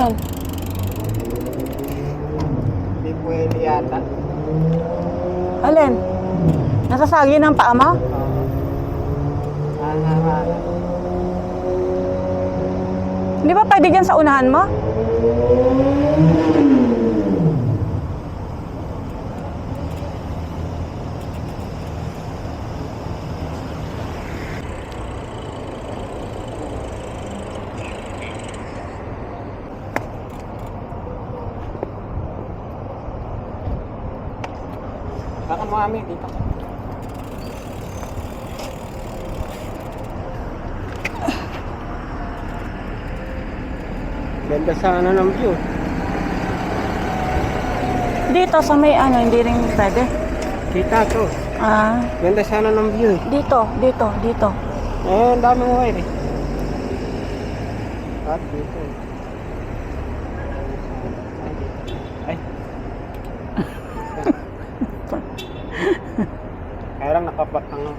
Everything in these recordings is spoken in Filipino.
yan? Hindi pwede yata. Alin? Nasasagi ng paa mo? Nangarana. Hindi ba pwede dyan sa unahan mo? Baka mo kami dito. Ganda sana ng view. Dito sa may ano, hindi rin pwede. Kita to. Ah, Ganda sana ng view. dito. Eh, ang dami mo eh. At dito. Ay. Kaya lang nakaplak ang ano.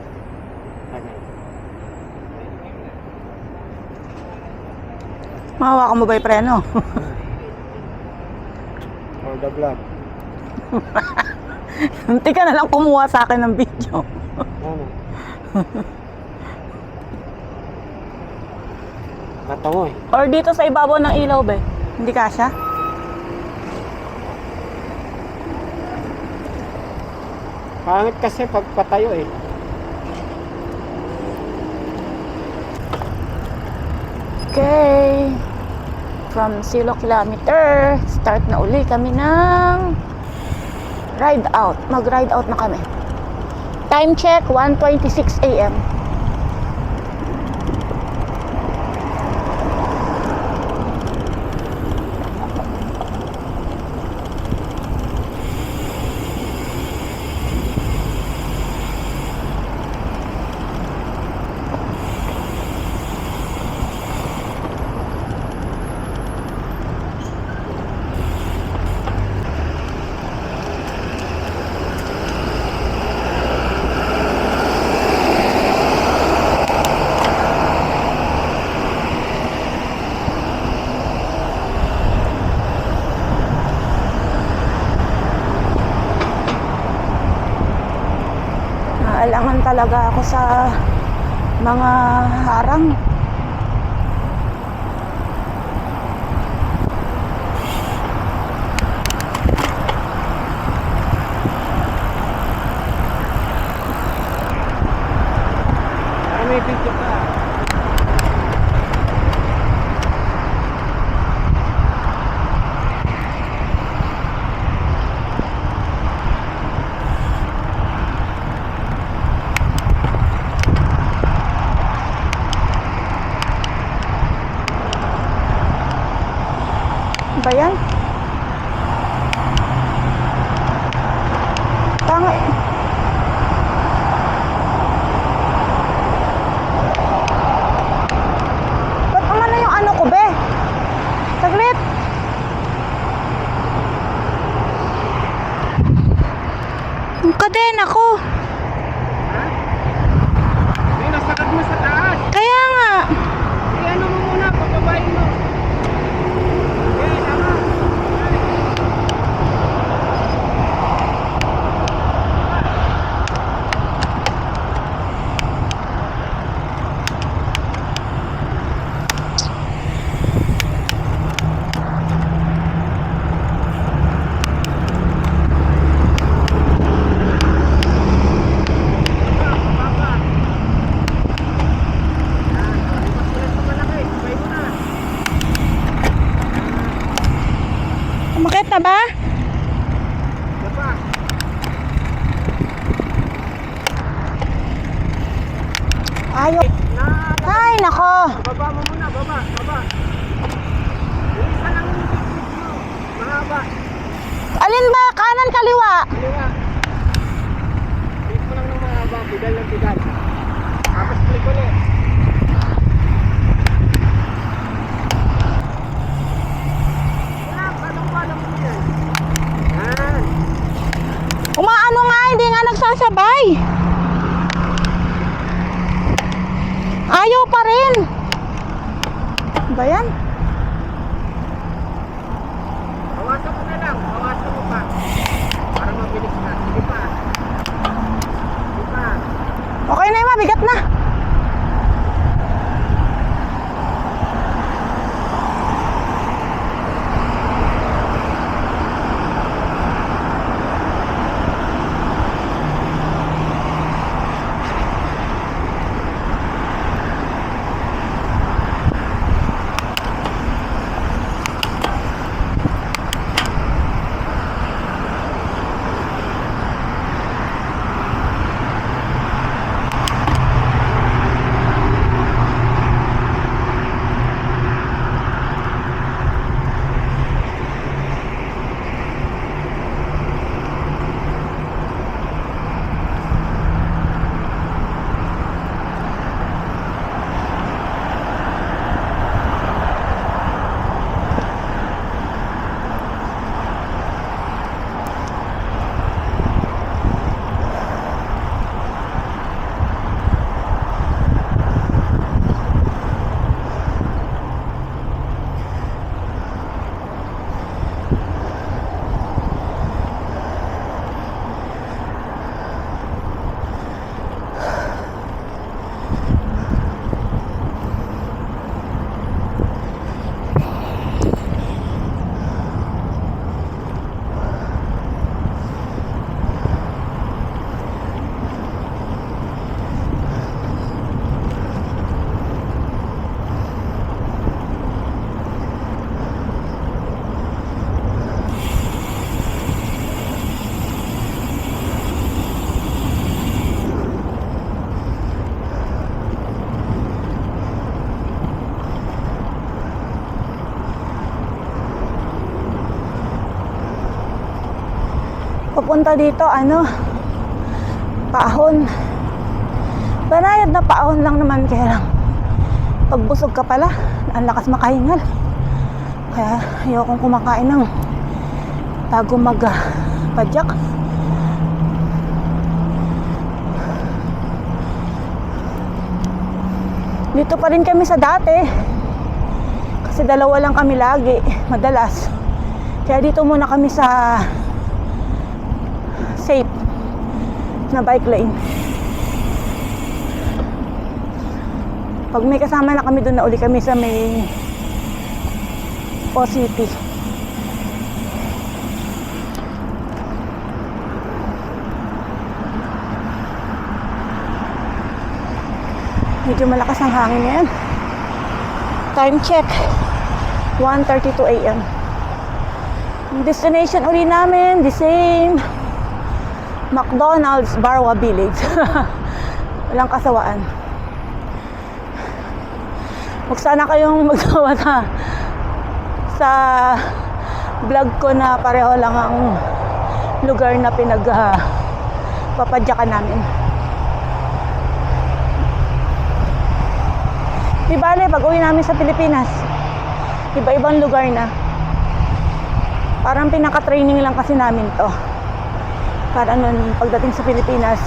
Mahawakan mo ba yung preno? For the vlog. Hindi ka na lang kumuha sa akin ng video. Ano? Mata mo eh. Or dito sa ibabaw ng ilaw, be. Hindi kasya? Pangit kasi pag patayo eh. Okay. From 0 kilometer, start na uli kami ng ride out. Mag-ride out na kami. Time check, 1:26 AM. Naalangan talaga ako sa mga harang. Para may video ka. Ba yan? Tanga. Ba't umano yung ano ko, be? Saglit. Yung kadena ko. May nasagad mo sa taas. Kaya nga. Eh, ano mo muna, papabayin mo. Eh, tama. Umakit na ba? Dapa. Ayaw. Ay, nako. Baba mo muna, baba. Yung isa lang yung big mo. Mahaba. Alin ba? Kanan, kaliwa? Kaliwa. Click mo lang ng mahaba. Pedal ng pedal. Tapos click ulit. Wala, palang mo yan. Yan. Umaano nga, hindi nga nagsasabay. Ayaw pa rin. Ba yan? Papunta dito, paahon. Banayad na paahon lang naman, kaya lang pagbusog ka pala, ang lakas makahingal. Kaya ayokong kumakain ng bago padyak. Dito pa rin kami sa dati. Kasi dalawa lang kami lagi, madalas. Kaya dito muna kami sa safe na bike lane. Pag may kasama na kami, doon na uli kami sa may O City. Medyo malakas ang hangin ngayon. Time check, 1:32 AM. Ang destination uli namin, the same, McDonald's, Barwa Village. Walang kasawaan. Huwag sana kayong magsawa sa vlog ko na pareho lang ang lugar na papadyakan namin. Di bale, pag uwi namin sa Pilipinas, iba-ibang lugar na. Parang pinaka-training lang kasi namin to. Para nun, pagdating sa Pilipinas,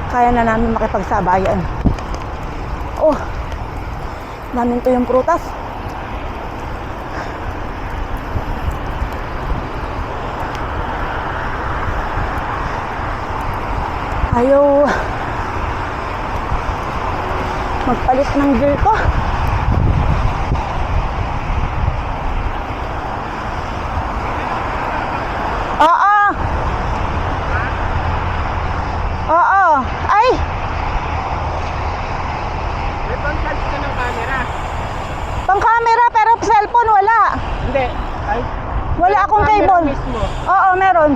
kaya na namin makipagsabayan. Oh, namin to yung prutas. Ayaw magpalit ng gear ko. Oo. Oo. Ay! May pang-charge ka ng camera. Pang camera pero cellphone wala. Hindi. Ay, Wala akong camera cable. mismo. Oo, meron.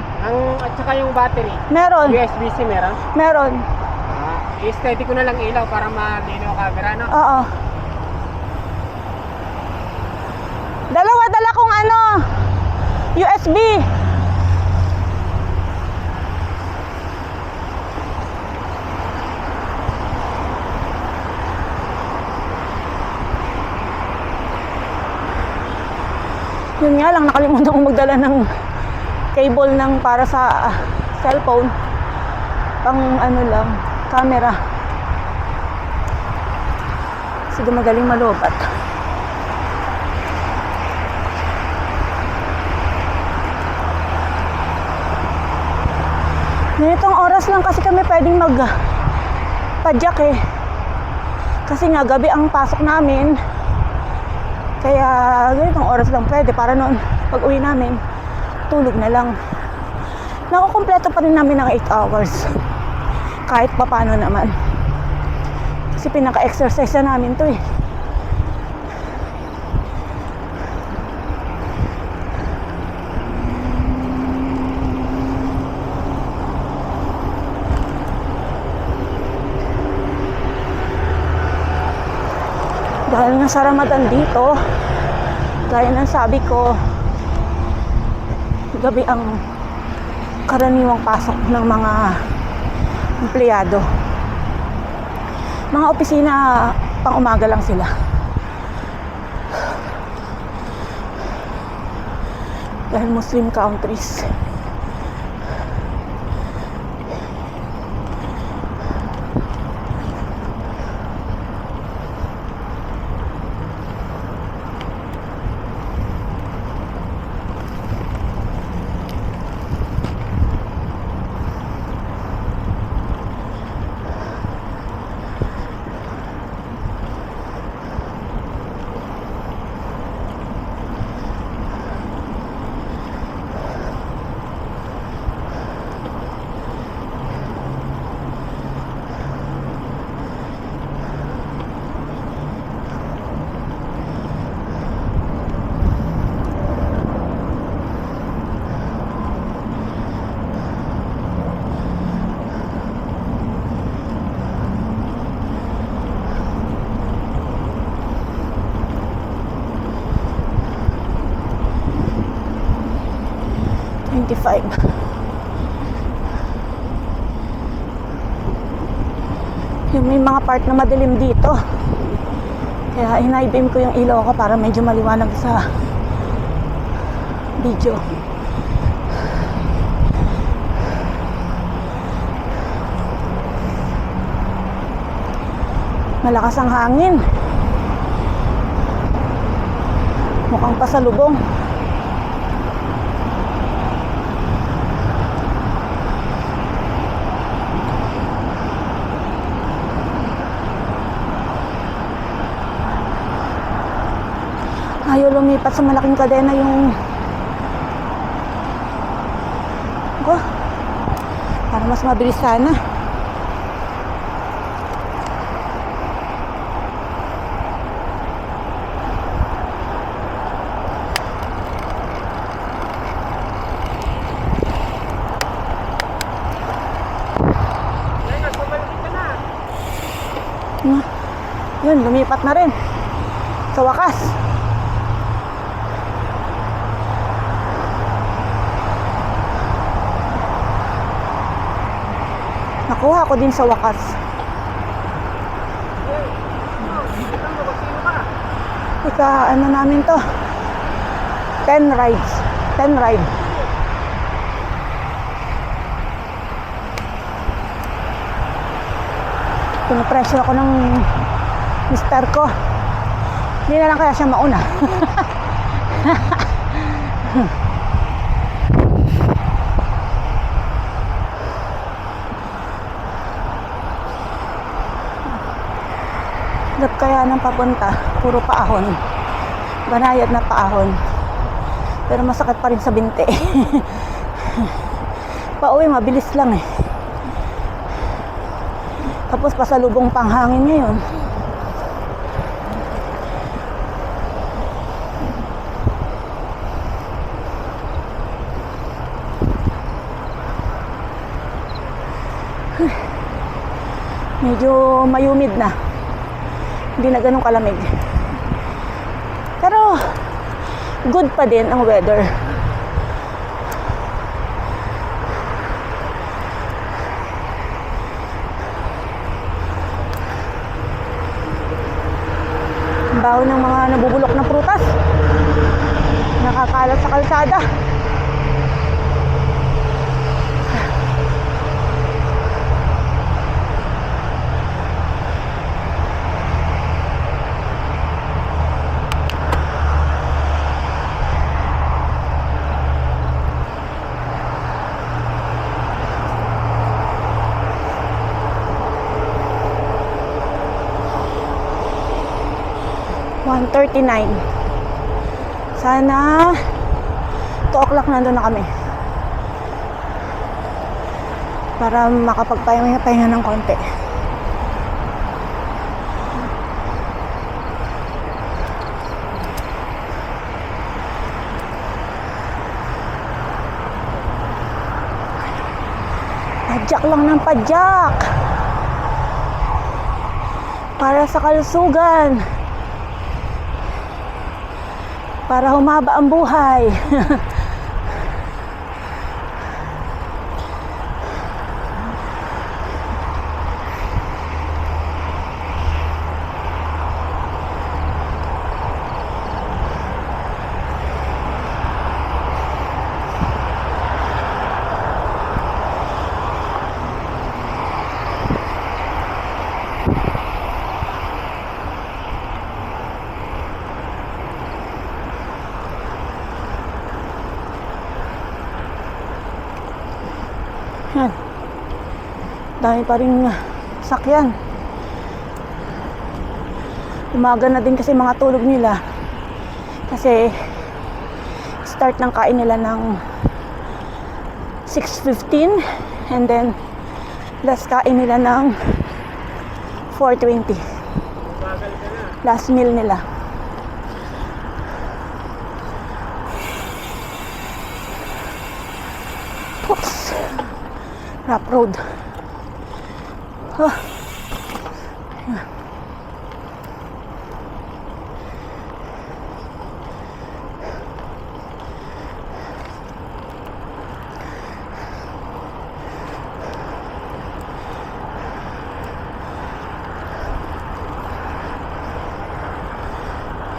At saka yung battery. Meron. USB-C meron? Meron. I-steady ko na lang ilaw para malinaw camera, no? Oo. Dala kong USB. Yun nga lang, nakalimutan kong magdala ng cable para sa cellphone. Pang lang, camera. Sige, magaling malobat. Ganitong oras lang kasi kami pwedeng padyak eh. Kasi nga gabi ang pasok namin. Kaya ganitong oras lang pwede para noon pag uwi namin, tulog na lang. Nakukumpleto pa rin namin ng 8 hours. Kahit papano naman. Kasi pinaka-exercise na namin to eh. Dahil nga sa Ramadan dito, gaya ng sabi ko, gabi ang karaniwang pasok ng mga empleyado. Mga opisina, pang umaga lang sila. Dahil Muslim countries. 25. Yung may mga part na madilim dito. Kaya hinibeam ko yung ilaw ko para medyo maliwanag sa video. Malakas ang hangin. Mukhang pasalubong. Ayaw lumipat sa malaking kadena yung para mas mabilis sana. Yun, lumipat na rin sa wakas. Nakuha ko din sa wakas. Ika, ano namin to? 10 rides. 10 ride. Pinipressure ako ng mister ko. Hindi na lang kaya siya mauna. Dap kaya ng papunta, puro paahon. Banayad na paahon. Pero masakit pa rin sa binti. Pauwi, mabilis lang eh. Tapos pasalubong panghangin ngayon. Medyo mayumid na. Hindi na ganun kalamig. Pero good pa din ang weather. Ang baho ng mga nabubulok na prutas. Nakakalat sa kalsada. $139. Sana 2 o'clock nandun na kami para makapagpahinga ng konti. Padyak lang ng padyak para sa kalusugan, para humaba ang buhay. Yan. Dami pa rin sakyan. Umaga na din kasi mga tulog nila. Kasi start ng kain nila ng 6:15 and then last kain nila ng 4:20. Last meal nila. Oops. Rough road.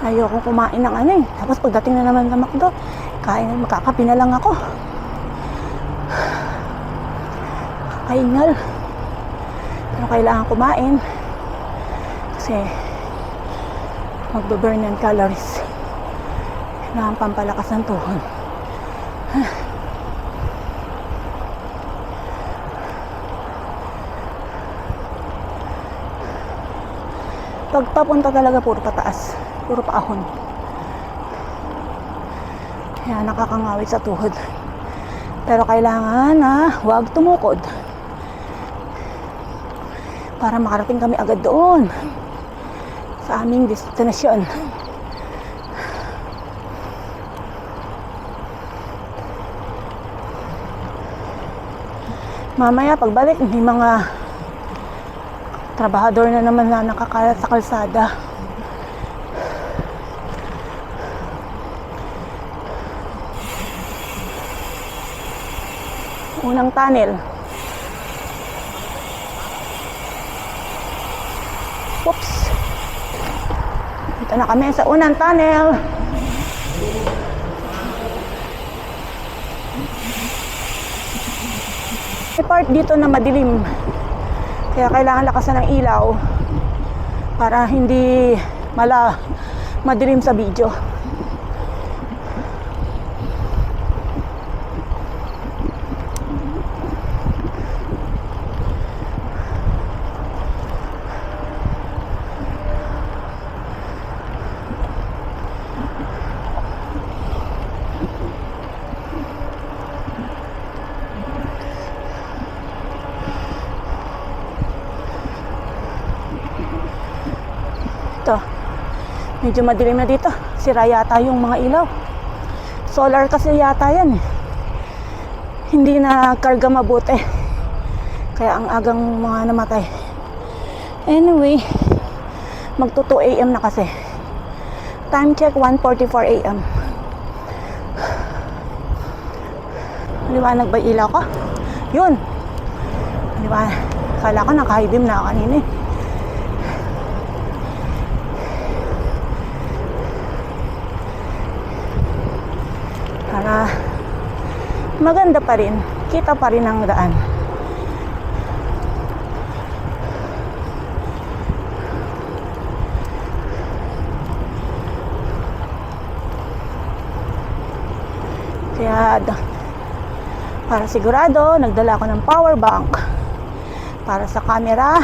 Ayokong kumain ng ano eh. Tapos pagdating na naman sa McDo, makakapi na lang ako. Kaingal. Pero kailangan kumain. Kasi magbe-burn ng calories. Kailangan pampalakas ng tuhod. Pagpapunta talaga puro pataas, puro paahon. Kaya nakakangawit sa tuhod. Pero kailangan na huwag tumukod para makarating kami agad doon sa aming destinasyon. Mamaya pagbalik, may mga trabahador na naman na nakakalat sa kalsada. Unang tunnel. Oops. Dito na kami sa unang tunnel. May part dito na madilim. Kaya kailangan lakasan ng ilaw para hindi madilim sa video. Medyo madilim na dito. Sira yata yung mga ilaw. Solar kasi yata yan eh. Hindi na karga mabuti. Kaya ang agang mga namatay. Anyway, magto 2 AM na kasi. Time check 1:44 AM. Maliwanag ba ilaw ko? Yun. Maliwanag. Kala ko naka-high beam na kanina eh. Para maganda pa rin, kita pa rin ang daan. Kaya para sigurado, nagdala ako ng power bank para sa camera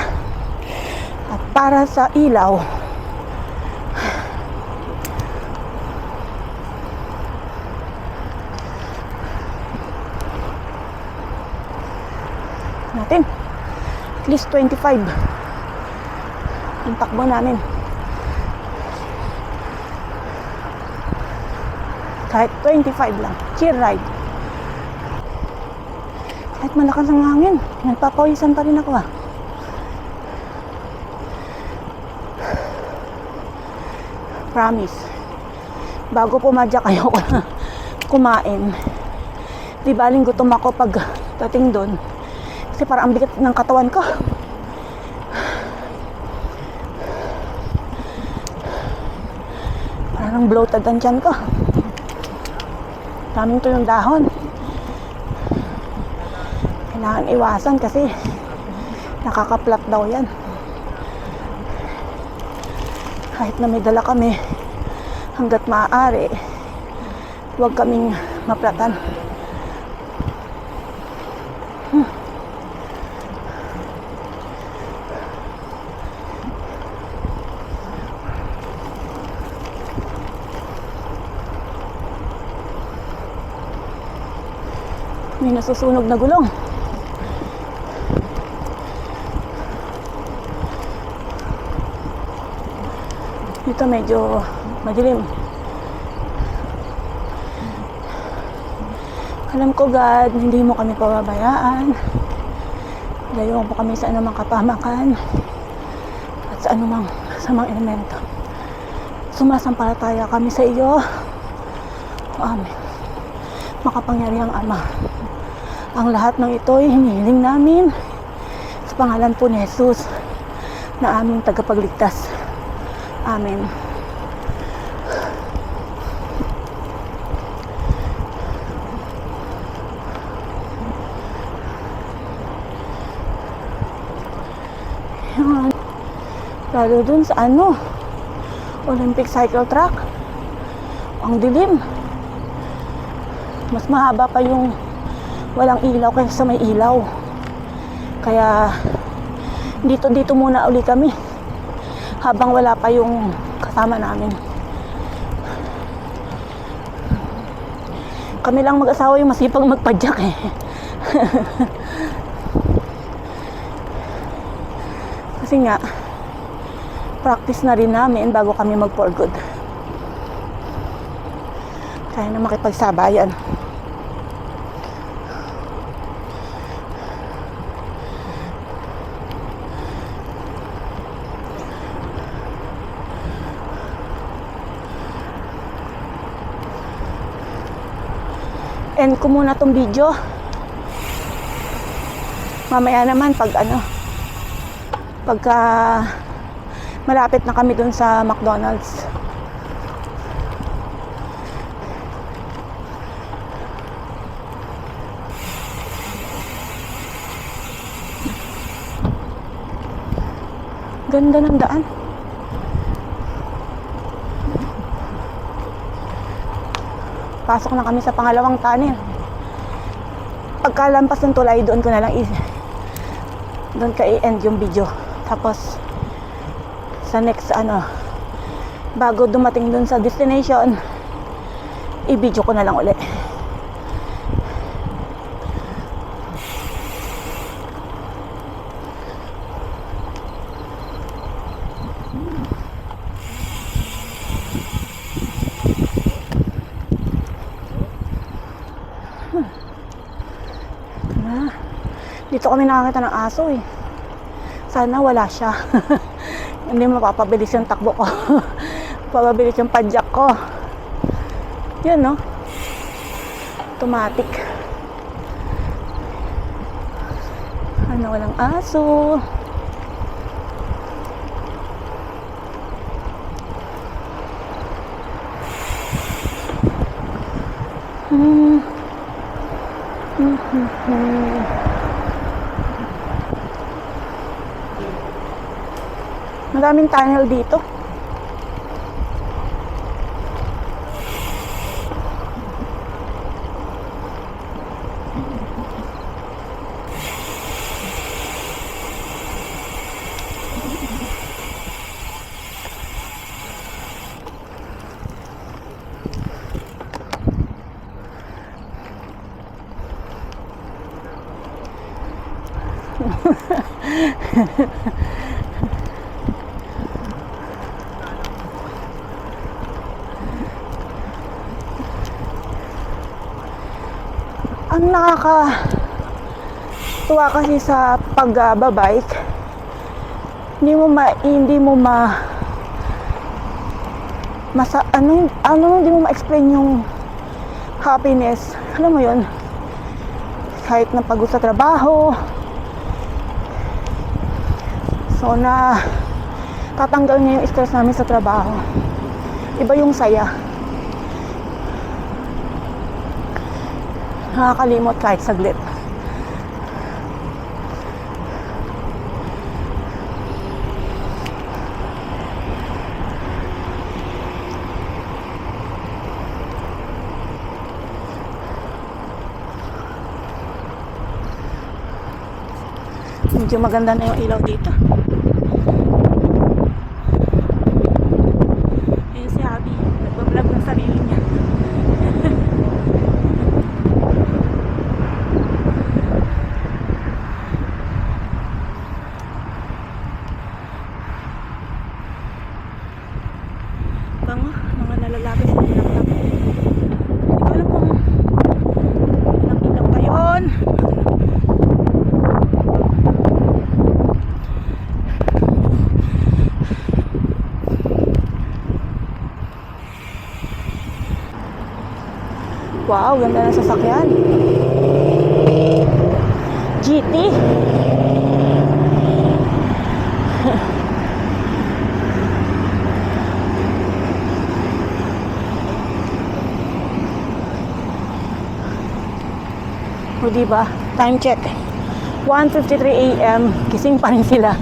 at para sa ilaw. Natin at least 25 yung takbo namin, kahit 25 lang, chill ride. Kahit malakas ang hangin, nagpapawisan pa rin ako ah. Promise, bago pumadyak ayoko na kumain. Di baling gutom ako pag dating doon. Kasi parang ang bigat ng katawan ko. Parang bloated ang tiyan ko. Daming to yung dahon. Kailangan iwasan kasi nakakaplat daw yan. Kahit na may dala kami, hanggat maaari, huwag kaming maplatan. May nasusunog na gulong. Dito medyo madilim. Alam ko God, hindi mo kami pababayaan. Layuan po kami sa anumang kapamakan at sa anumang samang elemento. Sumasampalataya kami sa iyo. Amen. Makapangyarihang Ama. Ang lahat ng ito ay hinihiling namin sa pangalan po ni Jesus na aming tagapagligtas. Amen. Lalo dun sa ano, Olympic cycle track. Ang dilim. Mas mahaba pa yung walang ilaw kaysa sa may ilaw. Kaya dito muna uli kami habang wala pa yung kasama namin. Kami lang mag-asawa yung masipag magpadyak eh. Kasi nga practice na rin namin bago kami mag for good. Kaya na makipagsabayan. End ko muna tong video. Mamaya naman pagka malapit na kami dun sa McDonald's. Ganda ng daan. Pasok na kami sa pangalawang tunnel. Pagkalampas ng tulay, doon ko na lang doon ka i-end yung video. Tapos sa next bago dumating doon sa destination, i-video ko na lang ulit. Dito kami nakakita ng aso eh. Sana wala siya. Hindi mapapabilis yung takbo ko. Papabilis yung padyak ko. Yun no. Automatic. Walang aso. Maraming tunnel dito. Ang nakakatuwa kasi sa pagbabike, hindi mo ma-explain yung happiness. Alam mo yun, kahit na pagod sa trabaho, so na tatanggal niya yung stress namin sa trabaho. Iba yung saya. Nakakalimot kahit saglit. Medyo maganda na yung ilaw dito. Ayun si Abby, nagbablog ng sarili niya. Bango, mga nalalaki sa bulaklak. Hindi ko alam kung ilang ilaw pa yun. Wow, ganda ng sasakyan. GT. O diba? Time check. 1:53 AM. Gising pa rin sila.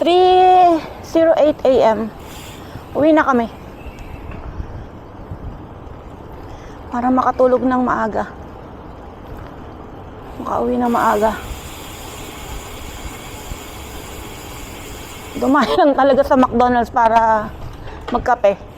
3:08 a.m. Uwi na kami. Para makatulog ng maaga. Makauwi ng maaga. Dumayo lang talaga sa McDonald's para magkape.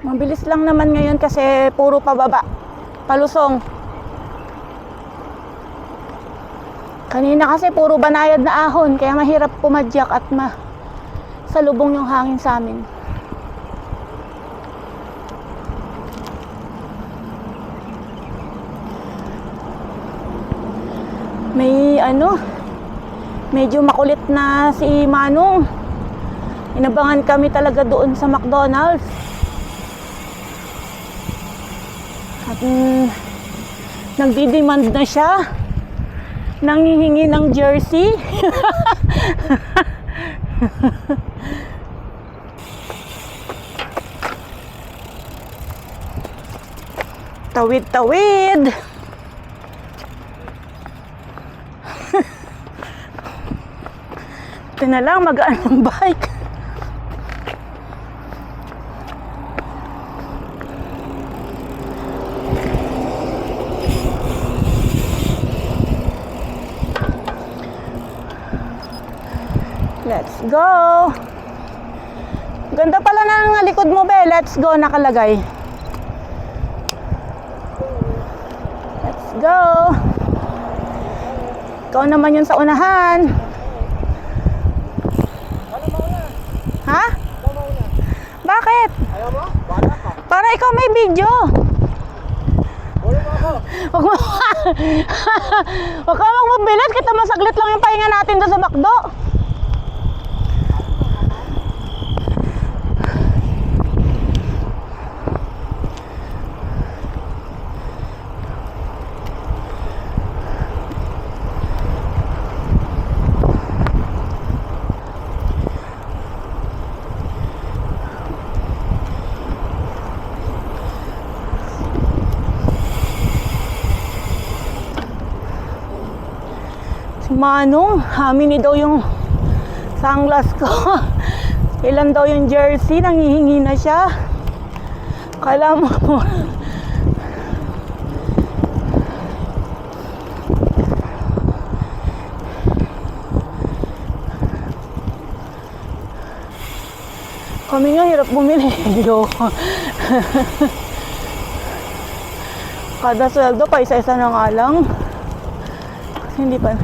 Mabilis lang naman ngayon kasi puro pababa, palusong. Kanina kasi puro banayad na ahon, kaya mahirap pumadyak at salubong yung hangin sa amin. May medyo makulit na si Manong. Inabangan kami talaga doon sa McDonald's. At nagdi-demand na siya, nanghihingi ng jersey. Tawid-tawid. Ito na lang, magaan ang bike. Let's go! Ganda pala ng likod mo, be. Let's go nakalagay. Let's go! Ikaw naman yun sa unahan. Ha? Bakit? Ayaw mo? Bala ka. Para ikaw may video. Huli mo ako. Huwag mo. Huwag ka magbilit. Kita masaglit lang yung pahinga natin doon sa McDo. Manong, hamini daw yung sunglass ko. Ilan daw yung jersey, nanghihingi na siya. Kala mo. Kami nga hirap bumili. Kada sweldo pa isa-isa na nga lang. Hindi pa.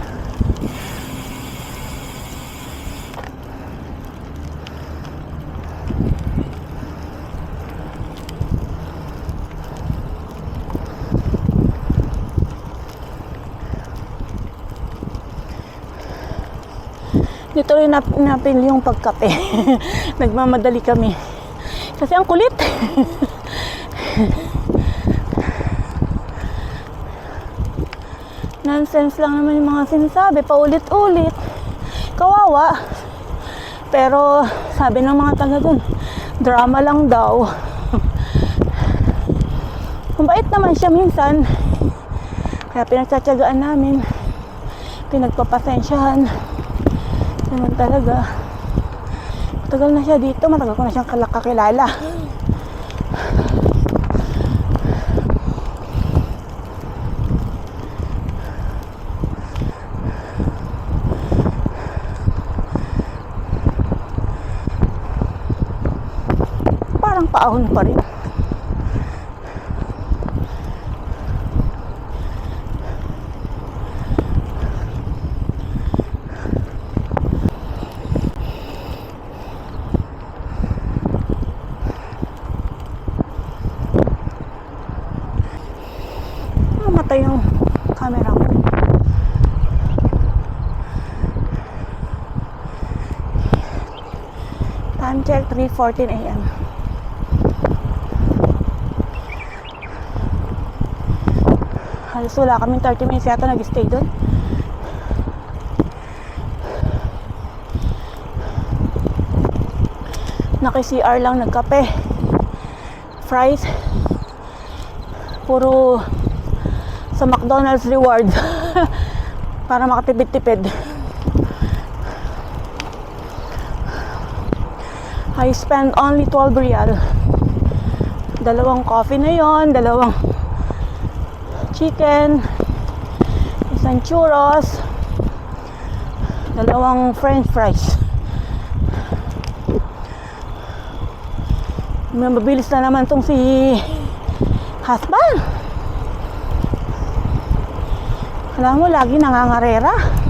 Dito rin napil yung pagkape. Nagmamadali kami. Kasi ang kulit. Nonsense lang naman yung mga sinasabi. Paulit-ulit. Kawawa. Pero sabi ng mga taga dun, drama lang daw. Mabait naman siya minsan. Kaya pinagtsatsagaan namin. Pinagpapasensyahan. Naman talaga. Matagal na siya dito. Matagal ko na siyang kakilala. Parang paahon pa rin. namatay yung camera ko. Time check, 3:14 a.m. Halos wala kaming 30 minutes yata nag-stay doon. Naki-CR lang, nagkape, fries, puro sa McDonald's reward para makatipid-tipid. I spent only 12 real. Dalawang coffee na yon, dalawang chicken, isang churros, dalawang french fries. Mabilis na naman tong si husband. Alam mo, lagi nangangarera.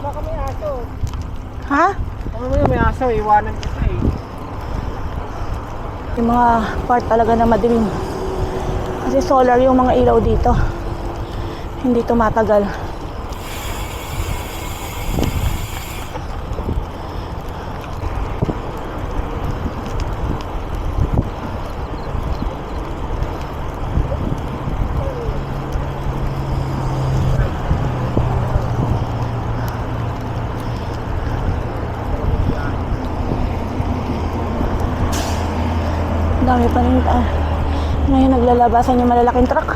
Baka may aso. Ha? Ano mo yung may aso, iwanan kita eh. Yung mga part talaga na madilim. Kasi solar yung mga ilaw dito. Hindi tumatagal. Dami pa rin. Ngayon naglalabasan yung malalaking truck.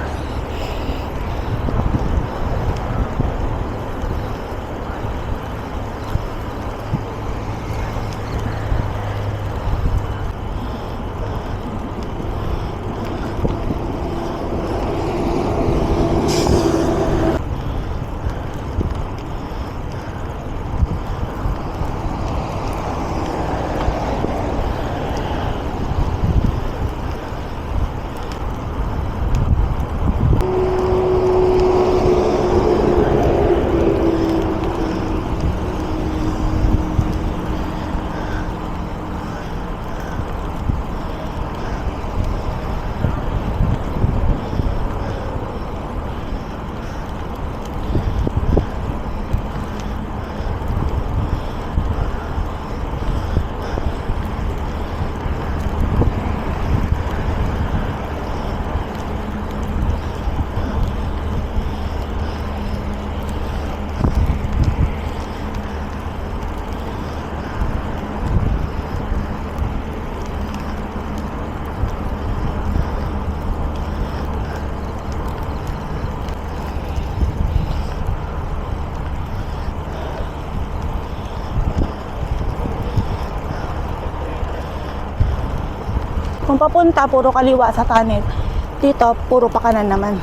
Kung papunta, puro kaliwa sa tunnel. Dito, puro pakanan naman.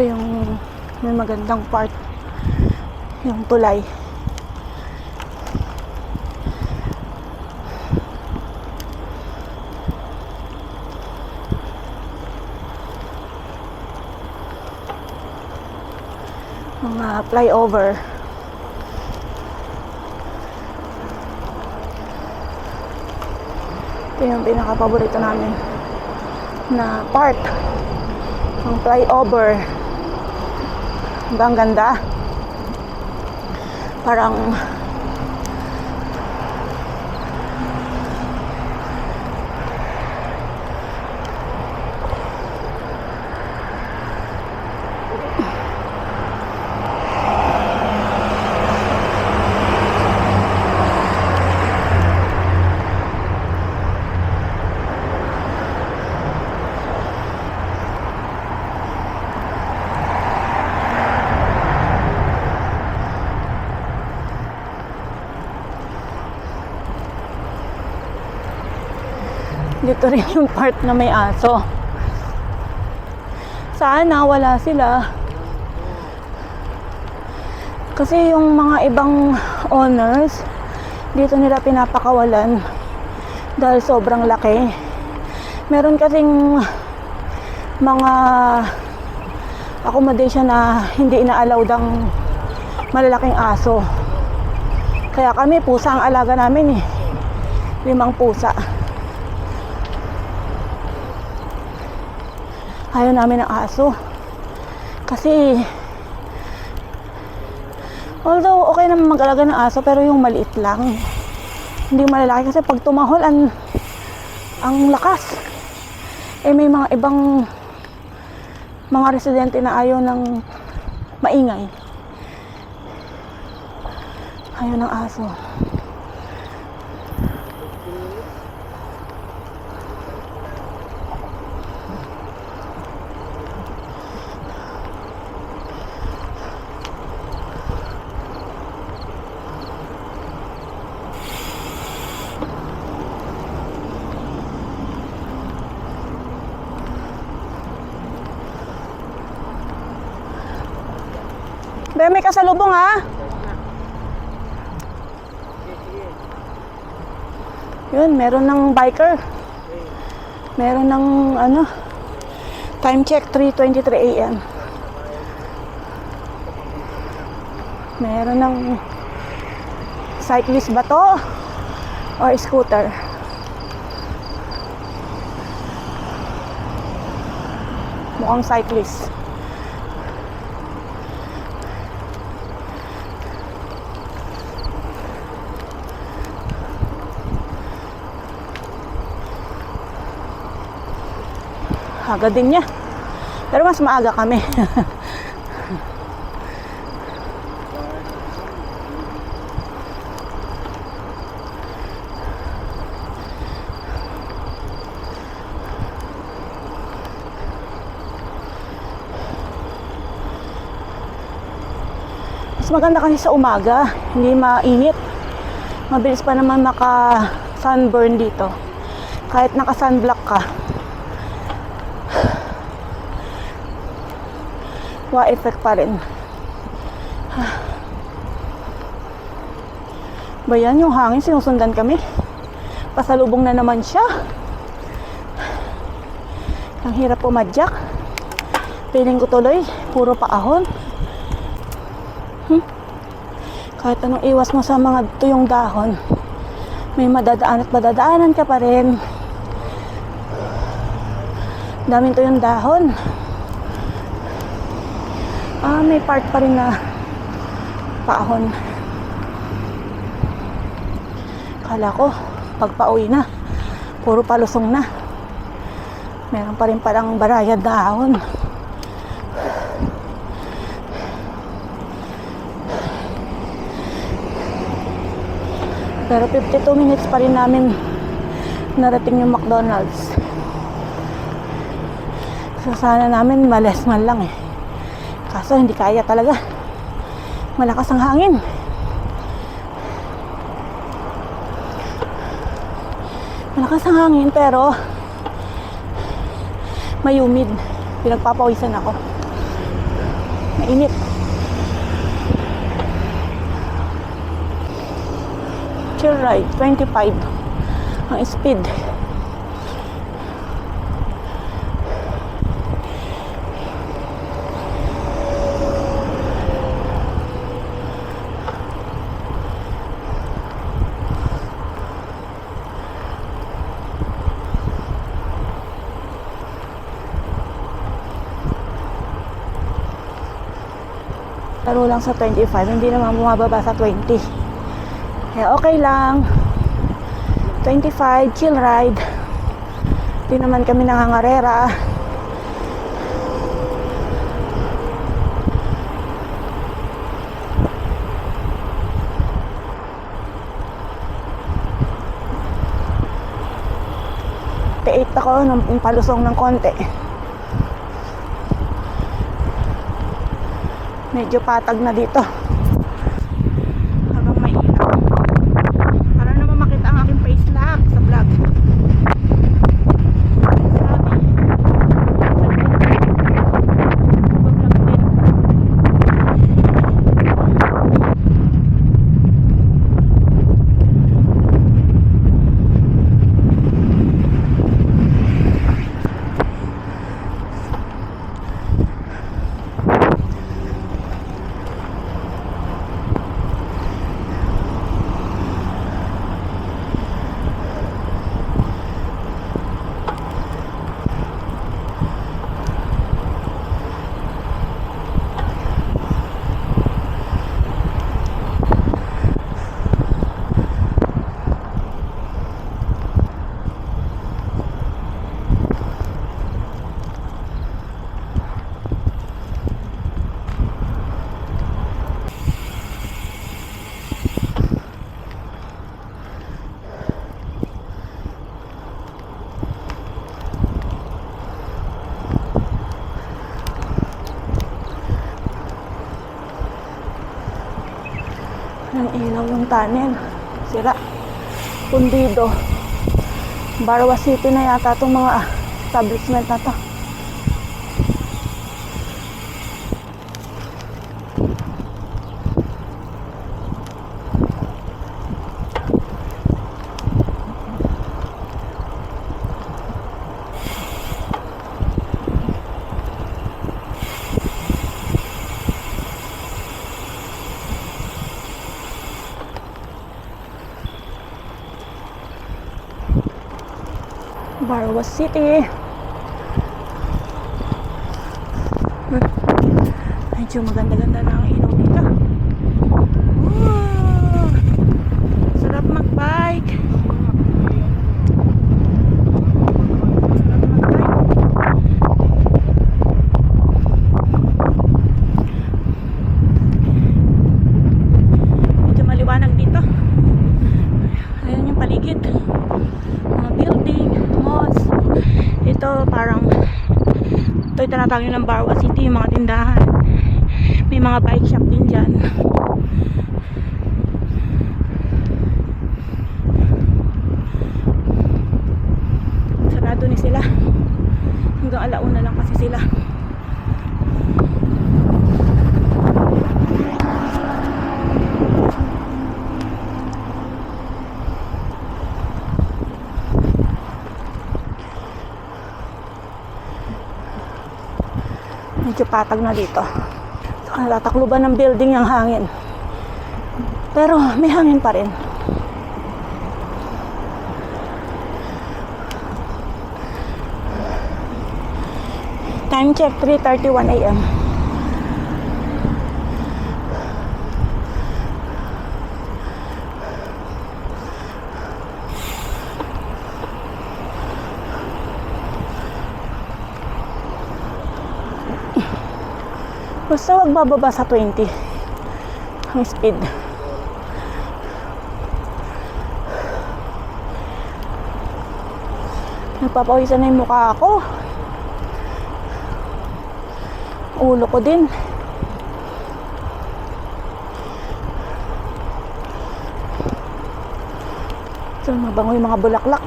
Ito yung may magandang part, yung tulay. Mga flyover. Ito yung pinaka-paborito namin na part ng flyover. Ang ganda. Parang dito rin yung part na may aso. Sana wala sila. Kasi yung mga ibang owners, dito nila pinapakawalan dahil sobrang laki. Meron kasing mga accommodation na hindi ina-allow ang malalaking aso. Kaya kami, pusa ang alaga namin eh. 5 pusa. Ayaw namin ng aso. Kasi although okay naman mag-alaga ng aso, pero yung maliit lang. Hindi malalaki kasi pag tumahol ang lakas. Eh may mga ibang mga residente na ayaw ng maingay. Ayaw ng aso. Be, may kasalubong ha. Yun, meron ng biker. Meron ng ano, time check 3:23 AM. Meron ng cyclist ba to? Or scooter? Mukhang cyclist. Aga din niya. Pero mas maaga kami. Mas maganda kasi sa umaga. Hindi mainit. Mabilis pa naman maka-sunburn dito. Kahit naka-sunblock ka. Effect pa rin. Ba yan yung hangin, sinusundan kami. Pasalubong na naman siya. Ang hirap pumadyak. Piling ko tuloy, puro paahon. Kahit anong iwas mo sa mga tuyong dahon, may madadaan at madadaanan ka pa rin. Daming tuyong dahon. May part pa rin na paahon. Kala ko, pag pauwi na, puro palusong na. Meron pa rin palang barayad na ahon. Pero 52 minutes pa rin namin narating yung McDonald's. So sana namin malas man lang eh. Kaso hindi kaya talaga. Malakas ang hangin. Malakas ang hangin pero may humid. Pinagpapawisan ako. Mainit. Chill ride, 25 ang speed. Taro lang sa 25, hindi naman bumababa sa 20. Kaya okay lang. 25, chill ride. Hindi naman kami nangangarera. T8 ako nung palusong ng konti. Medyo patag na dito. Habang may ilaw. Para naman makita ang aking face lock sa vlog. Sabi. Vlog din. Ang ilaw yung tunnel. Sira. Pundido. Barwa City na yata itong mga establishment na to. Barwa City. Medyo maganda-ganda na ang ilaw dito. Wow! Sarap mag-bike. Sarap mag-bike. Medyo maliwanag dito. Ayan yung paligid. Mga building, malls. Ito parang ito yung tinatawag nyo ng Barwa City, yung mga tindahan. May mga bike shop din dyan. Sarado ni sila. Hanggang alauna lang kasi sila. Medyo patag na dito. So, natatakluban ng building yung hangin. Pero may hangin pa rin. Time check, 3:31 AM. Basta wag bababa sa 20 ang speed. Nagpapawisan na yung mukha ako. Ulo ko din. So, mabango yung mga bulaklak.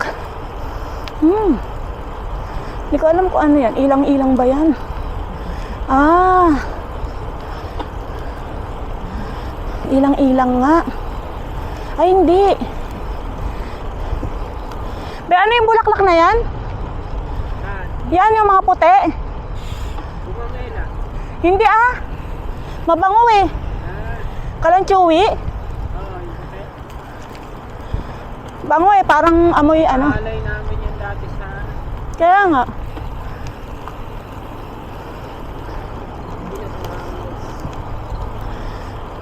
Hindi ko alam kung ano yan. Ilang-ilang ba yan? Ilang-ilang nga. Ay, hindi. Be, ano yung bulaklak na yan? Yan yung mga puti. Bumamela. Hindi mabango eh. Kalanchewi. Yung puti. Bango eh, parang amoy ano. Alay namin yan dati sa Kaya nga.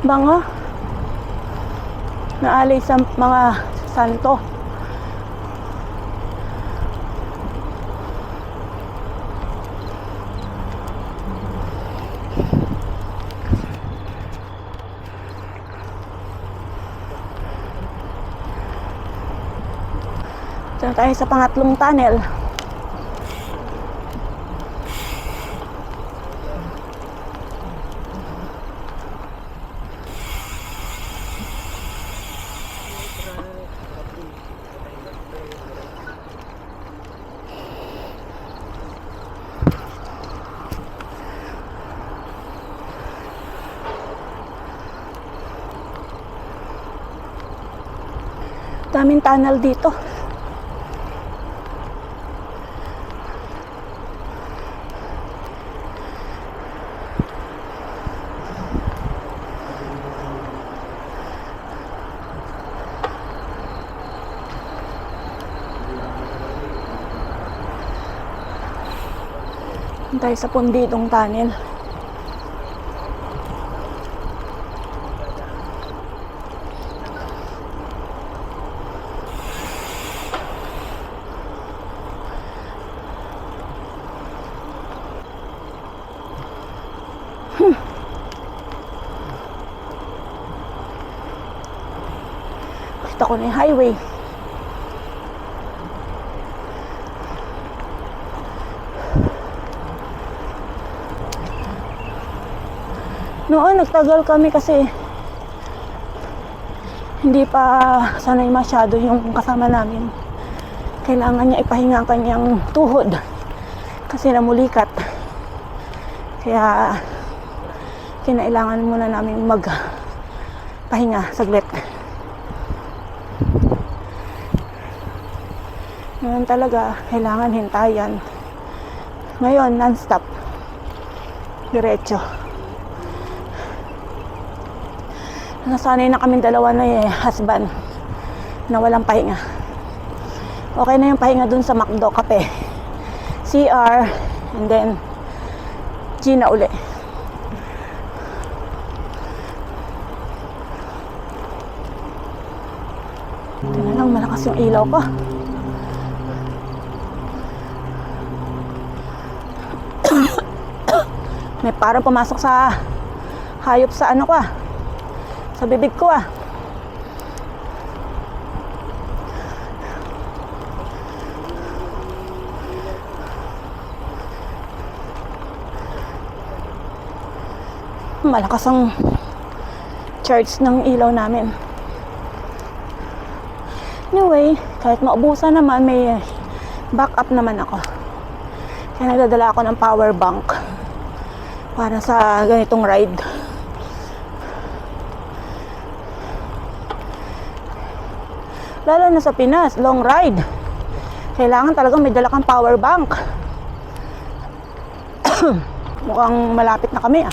Bango. Naalay sa mga santo. Ito na tayo sa pangatlong tunnel. Daming tunnel dito. Tayo sa punditong tunnel. Kita ko na yung highway. Noon, nagtagal kami kasi hindi pa sanay masyado yung kasama namin. Kailangan niya ipahinga ang kanyang tuhod kasi namulikat. Kaya kinailangan muna namin magpahinga saglit. Ngayon talaga, kailangan hintayan. Ngayon, non-stop. Diretso. Nasanay na kaming dalawa na husband na walang pahinga. Okay na yung pahinga dun sa McDo, kape, CR, and then Gina uli. Ito na lang, malakas yung ilaw ko. May parang pumasok sa hayop sa ano ko sa bibig ko Malakas ang charge ng ilaw namin. Anyway, kahit maubusan naman, may backup naman ako. Kaya nagdadala ako ng power bank para sa ganitong ride. Lalo na sa Pinas, long ride. Kailangan talaga may dala kang power bank. Mukhang malapit na kami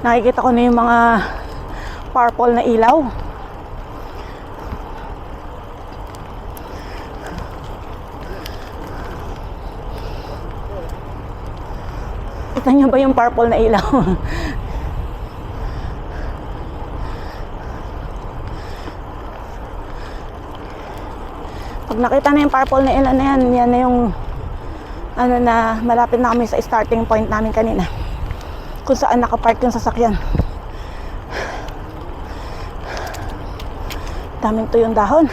Nakikita ko na yung mga purple na ilaw. Kita niyo ba yung purple na ilaw? Pag nakita na yung purple na ilaw na yan, yan na yung ano na, malapit na kami sa starting point namin kanina. Kung saan nakapark yung sasakyan. Daming tuyong dahon.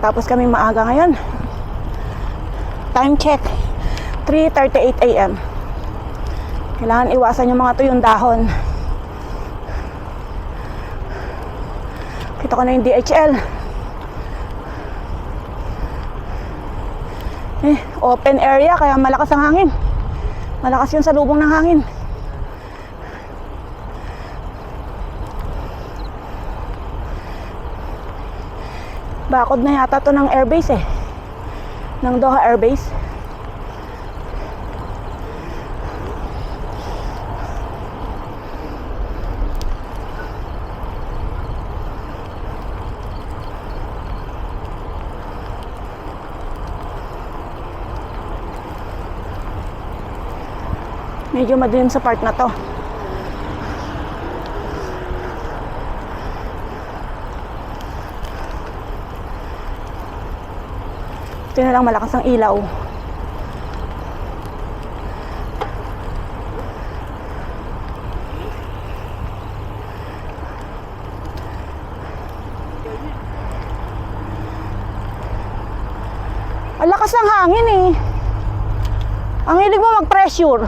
Tapos kami maaga ngayon. Time check, 3:38 AM. Kailangan iwasan yung mga tuyong dahon. Kita ko na yung DHL. Open area kaya malakas ang hangin. Malakas yung salubong ng hangin. Bakod na yata to ng airbase ng Doha Airbase. Medyo madilim sa part na to. Ito na lang malakas ang ilaw. Ang lakas ng hangin eh. Ang hilig mo mag-pressure.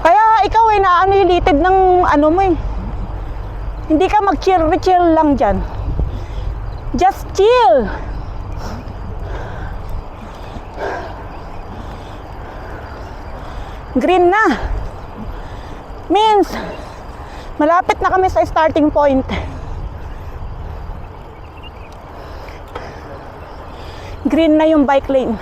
Kaya ikaw eh, naanilitid ng ano mo eh. Hindi ka mag-chill lang dyan. Just chill. Green na. Means, malapit na kami sa starting point. Green na yung bike lane.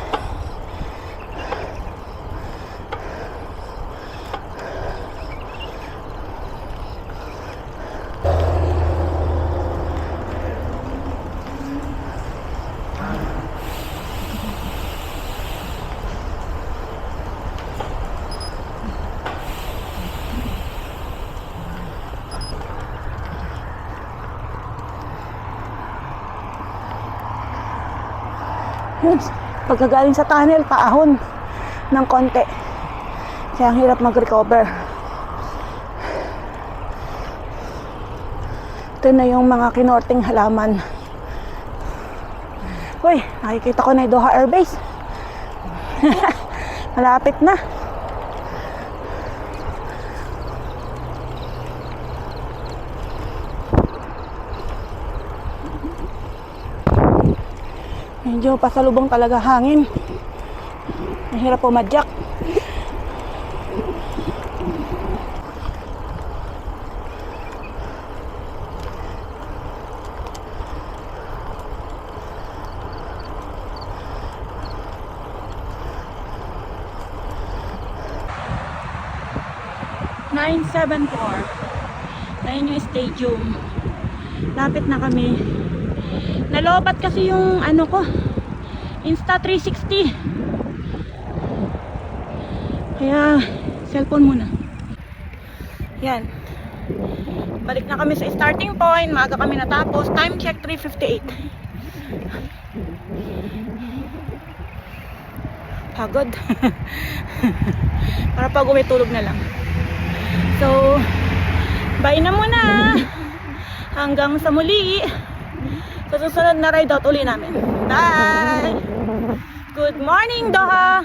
Yun, pagkagaling sa tunnel, paahon ng konti. Kaya ang hirap mag-recover. Ito na yung mga kinorting halaman. Uy, nakikita ko na yung Doha Air Base. Malapit na. Medyo pasalubong talaga hangin. Mahirap pumadyak. Ayun yung stadium. Lapit na kami. Nalobat kasi yung ano ko, Insta360. Kaya cellphone muna. Yan. Balik na kami sa starting point. Maaga kami natapos. Time check 3:58. Pagod. Para pag tulog na lang. So, bye na muna. Hanggang sa muli. Sa susunod na ride out uli namin. Bye! Good morning, Doha!